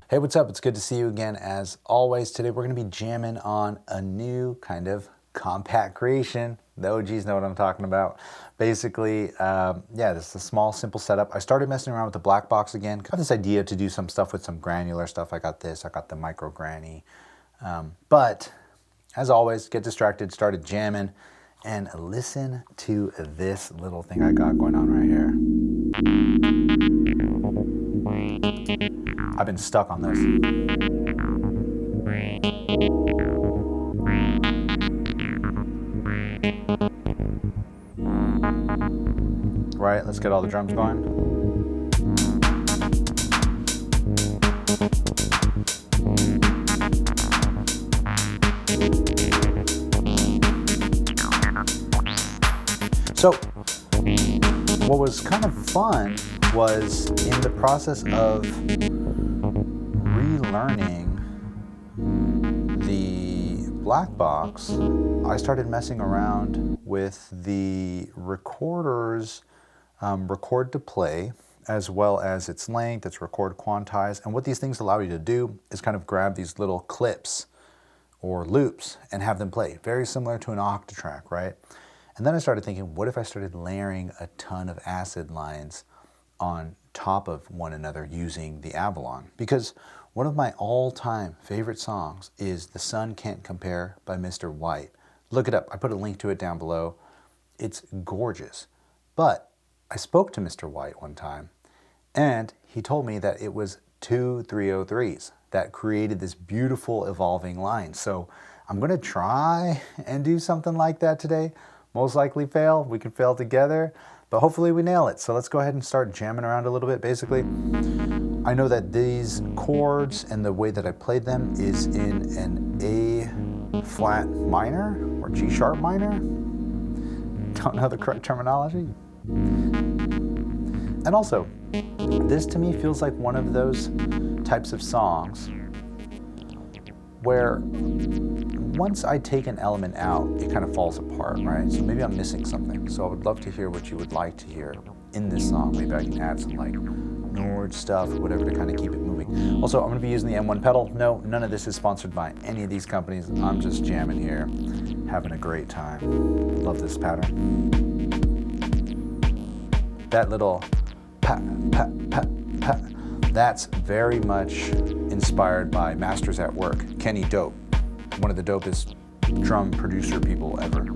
Hey, what's up? It's good to see you again as always. Today we're going to be jamming on a new kind of compact creation. The OGs know what I'm talking about. Basically, this is a small, simple setup. I started messing around with the Blackbox again. Got this idea to do some stuff with some granular stuff. I got the micro granny. But as always, get distracted, started jamming, and listen to this little thing I got going on right here. I've been stuck on this. Right, let's get all the drums going. So, what was kind of fun was in the process of relearning the Blackbox, I started messing around with the recorder's record to play, as well as its length, its record quantize. And what these things allow you to do is kind of grab these little clips or loops and have them play. Very similar to an octatrack, right? And then I started thinking, what if I started layering a ton of acid lines on top of one another using the Avalon? Because one of my all-time favorite songs is The Sun Can't Compare by Mr. White. Look it up. I put a link to it down below. It's gorgeous. But I spoke to Mr. White one time, and he told me that it was two 303s that created this beautiful evolving line. So I'm going to try and do something like that today. Most likely fail. We can fail together, but hopefully we nail it. So let's go ahead and start jamming around a little bit. Basically, I know that these chords and the way that I played them is in an A flat minor or G sharp minor. Don't know the correct terminology. And also, this to me feels like one of those types of songs where once I take an element out, it kind of falls apart, right? So maybe I'm missing something. So I would love to hear what you would like to hear in this song. Maybe I can add some like Nord stuff or whatever to kind of keep it moving. Also, I'm going to be using the M1 pedal. No, none of this is sponsored by any of these companies. I'm just jamming here, having a great time. Love this pattern. That little pat, pat, pat, pat. That's very much inspired by Masters at Work, Kenny Dope, one of the dopest drum producer people ever.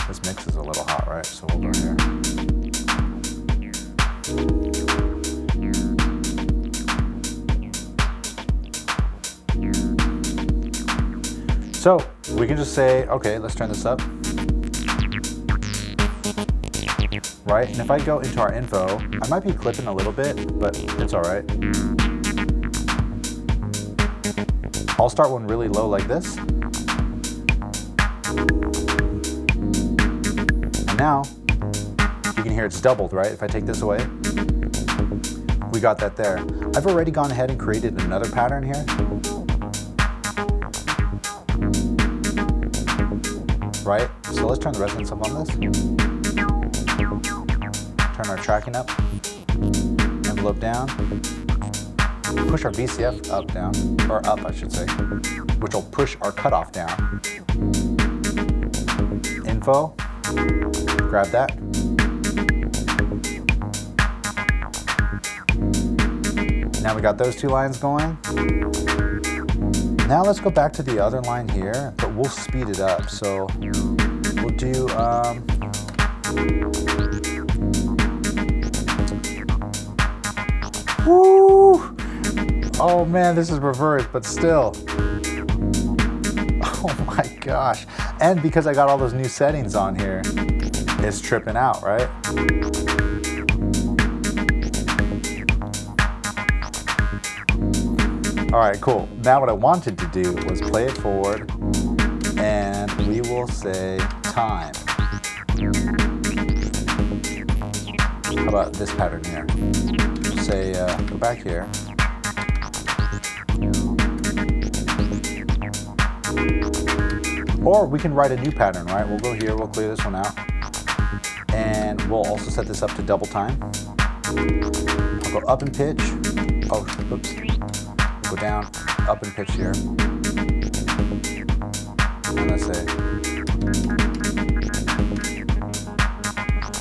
This mix is a little hot, right? So we'll go here. So we can just say, okay, let's turn this up. Right, and if I go into our info, I might be clipping a little bit, but it's all right. I'll start one really low like this. And now, you can hear it's doubled, right? If I take this away, we got that there. I've already gone ahead and created another pattern here. Right, so let's turn the resonance up on this. Turn our tracking up, envelope down, push our VCF up, down, or up I should say, which will push our cutoff down. Info, grab that. Now we got those two lines going. Now let's go back to the other line here, but we'll speed it up. So we'll do, woo! Oh man, this is reversed, but still. Oh my gosh. And because I got all those new settings on here, it's tripping out, right? All right, cool. Now what I wanted to do was play it forward, and we will say time. How about this pattern here? Say, go back here. Or we can write a new pattern, right? We'll go here, we'll clear this one out. And we'll also set this up to double time. I'll go up in pitch. Oh, oops. We'll go down, up in pitch here. And let's say,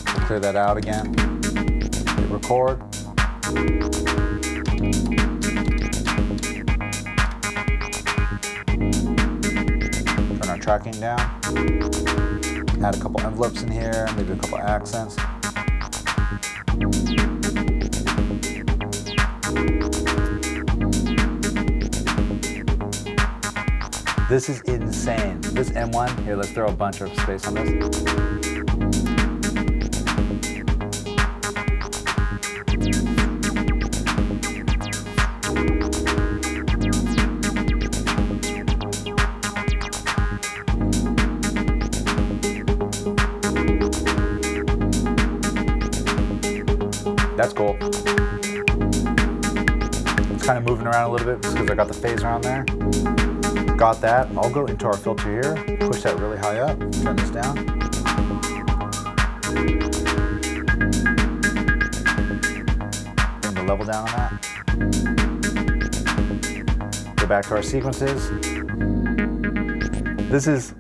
we'll clear that out again. Hit record. Turn our tracking down. Add a couple envelopes in here, maybe a couple accents. This is insane. This M1, here, let's throw a bunch of space on this. That's cool. It's kind of moving around a little bit because I got the phaser on there. Got that. I'll go into our filter here, push that really high up, turn this down. Bring the level down on that. Go back to our sequences. This is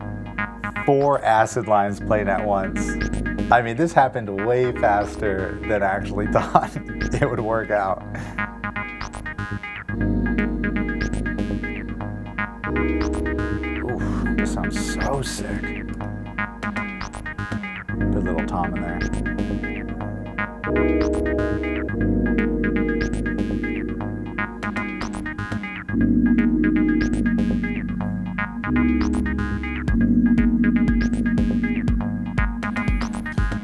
4 acid lines playing at once. I mean, this happened way faster than I actually thought it would work out. Oof, this sounds so sick. Put a little tom in there.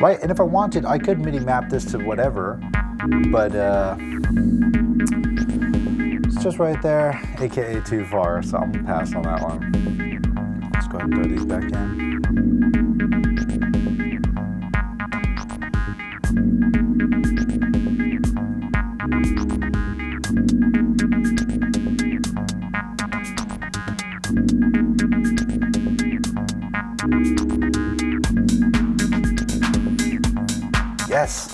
Right, and if I wanted, I could MIDI map this to whatever, but it's just right there, aka too far, so I'm gonna pass on that one. Let's go ahead and throw these back in. Yes.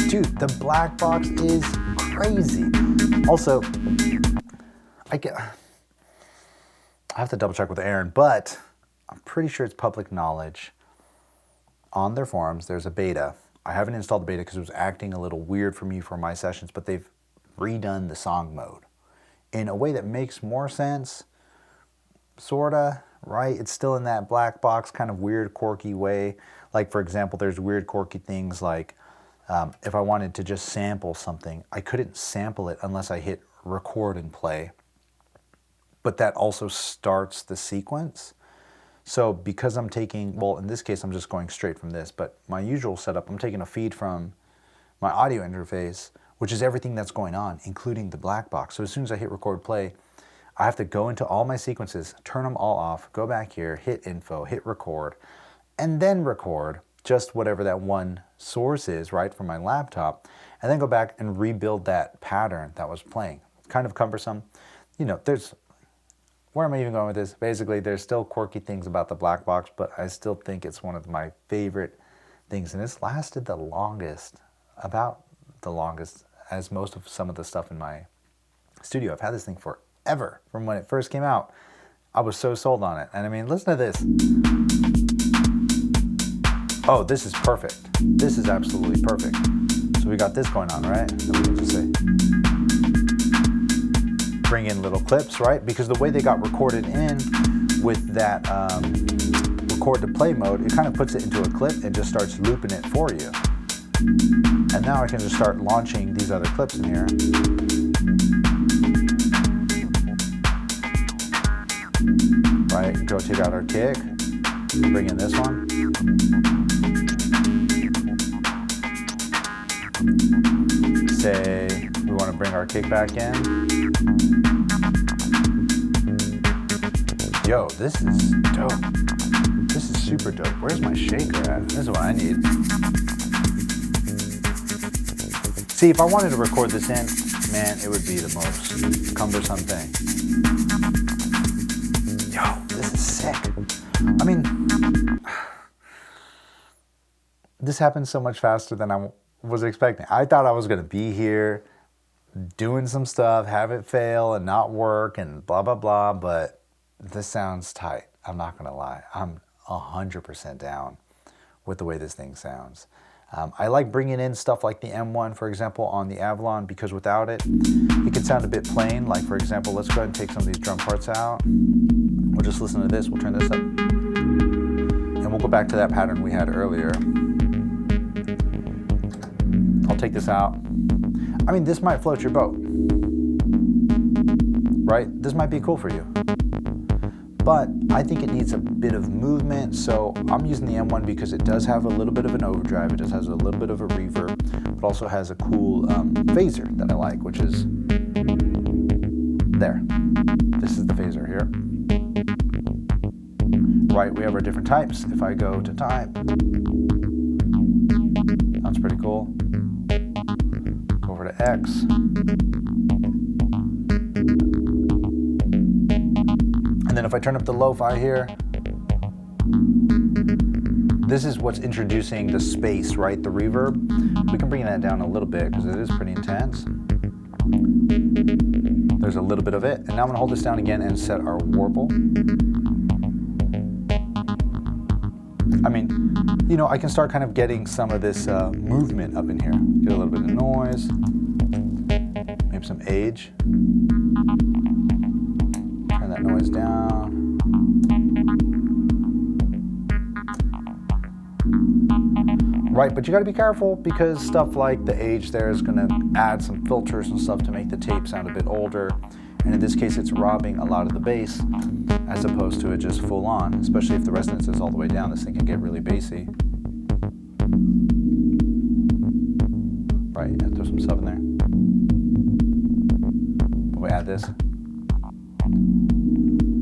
Dude, the Blackbox is crazy. Also, I have to double check with Aaron, but I'm pretty sure it's public knowledge. On their forums, there's a beta. I haven't installed the beta because it was acting a little weird for me for my sessions, but they've redone the song mode in a way that makes more sense, sorta, right? It's still in that Blackbox kind of weird, quirky way. Like, for example, there's weird, quirky things like if I wanted to just sample something, I couldn't sample it unless I hit record and play. But that also starts the sequence. So because I'm taking, well, in this case, I'm just going straight from this, but my usual setup, I'm taking a feed from my audio interface, which is everything that's going on, including the Blackbox. So as soon as I hit record play, I have to go into all my sequences, turn them all off, go back here, hit info, hit record, and then record just whatever that one source is, right, from my laptop, and then go back and rebuild that pattern that was playing. It's kind of cumbersome. You know, where am I even going with this? Basically, there's still quirky things about the Blackbox, but I still think it's one of my favorite things, and it's lasted the longest, about the longest, as most of some of the stuff in my studio. I've had this thing forever, from when it first came out. I was so sold on it, and I mean, listen to this. Oh, this is perfect. This is absolutely perfect. So we got this going on, right? And we can just say, bring in little clips, right? Because the way they got recorded in with that record to play mode, it kind of puts it into a clip and just starts looping it for you. And now I can just start launching these other clips in here. Right, go take out our kick, bring in this one. Say we want to bring our kick back in. Yo, this is dope. This is super dope. Where's my shaker at? This is what I need. See, if I wanted to record this in, man, it would be the most cumbersome thing. Yo, this is sick. I mean, this happened so much faster than I was expecting. I thought I was going to be here doing some stuff, have it fail and not work and blah, blah, blah, but this sounds tight. I'm not going to lie. I'm 100% down with the way this thing sounds. I like bringing in stuff like the M1, for example, on the Avalon, because without it, it can sound a bit plain. Like, for example, let's go ahead and take some of these drum parts out. We'll just listen to this. We'll turn this up. And we'll go back to that pattern we had earlier. I'll take this out. I mean, this might float your boat, right? This might be cool for you. But I think it needs a bit of movement, so I'm using the M1 because it does have a little bit of an overdrive, it just has a little bit of a reverb, but also has a cool phaser that I like, which is there. This is the phaser here. Right, we have our different types. If I go to type, that's pretty cool. Go over to X. And then if I turn up the lo-fi here, this is what's introducing the space, right? The reverb. We can bring that down a little bit because it is pretty intense. There's a little bit of it. And now I'm gonna hold this down again and set our warble. I mean, you know, I can start kind of getting some of this movement up in here. Get a little bit of noise, maybe some age. Turn that noise down. Right, but you gotta be careful because stuff like the age there is gonna add some filters and stuff to make the tape sound a bit older. And in this case, it's robbing a lot of the bass as opposed to it just full on, especially if the resonance is all the way down. This thing can get really bassy. Right, throw some sub in there. When we add this,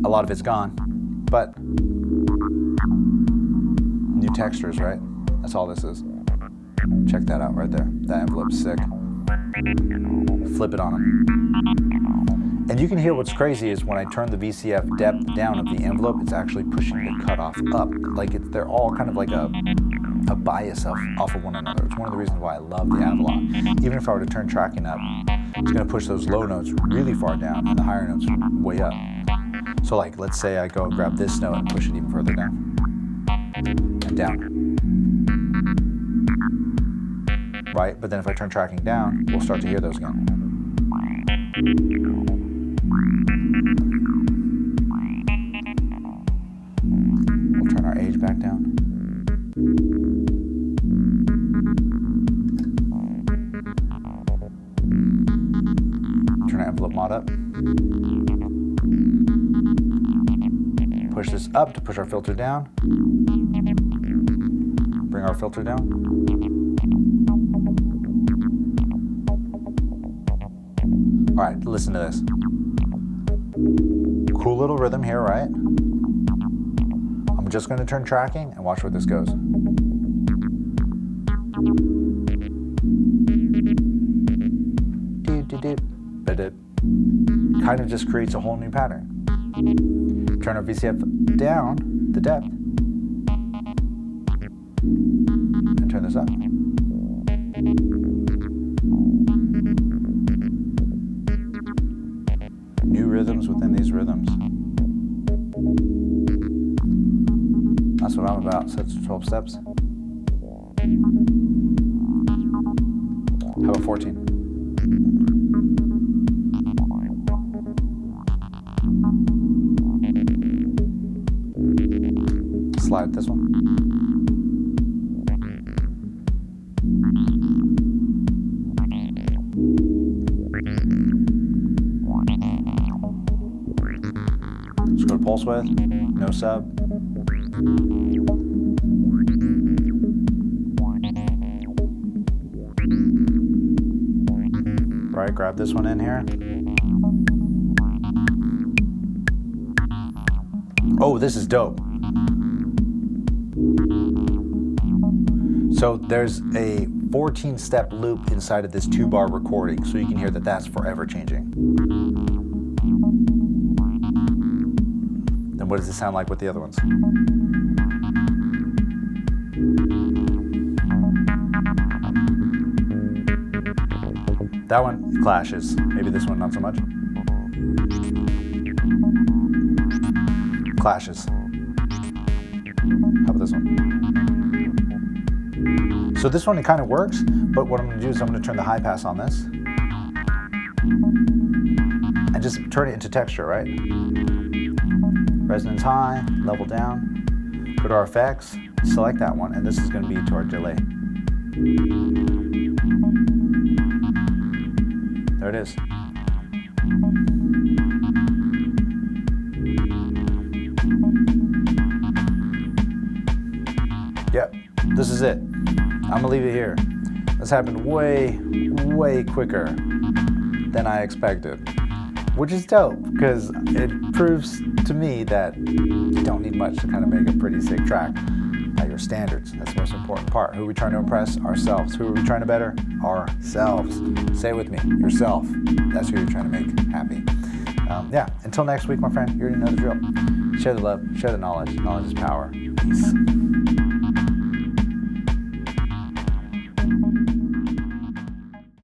a lot of it's gone, but new textures, right? That's all this is. Check that out right there. That envelope's sick. Flip it on them. And you can hear what's crazy is when I turn the VCF depth down of the envelope, it's actually pushing the cutoff up. Like they're all kind of like a bias off of one another. It's one of the reasons why I love the Avalon. Even if I were to turn tracking up, it's gonna push those low notes really far down and the higher notes way up. So like, let's say I go grab this note and push it even further down. And down. Right, but then if I turn tracking down, we'll start to hear those again. We'll turn our age back down. Turn our envelope mod up. Push this up to push our filter down. Bring our filter down. All right, listen to this. Cool little rhythm here, right? I'm just gonna turn tracking and watch where this goes. Kind of just creates a whole new pattern. Turn our VCF down, the depth, and turn this up. New rhythms within these rhythms. That's what I'm about, sets of 12 steps. How about 14? Slide this one. Let's go to pulse width, no sub. Right, grab this one in here. Oh, this is dope. So there's a 14-step loop inside of this 2-bar recording, so you can hear that that's forever changing. Then what does it sound like with the other ones? That one clashes. Maybe this one not so much. Clashes. How about this one? So this one, it kind of works, but what I'm going to do is I'm going to turn the high pass on this and just turn it into texture, right? Resonance high, level down, go to our effects, select that one, and this is going to be to our delay. There it is. Yep, this is it. I'm gonna leave it here. This happened way, way quicker than I expected, which is dope because it proves to me that you don't need much to kind of make a pretty sick track at your standards. That's the most important part. Who are we trying to impress? Ourselves. Who are we trying to better? Ourselves. Say it with me, yourself. That's who you're trying to make happy. Yeah, until next week, my friend, you already know the drill. Share the love, share the knowledge. Knowledge is power. Peace.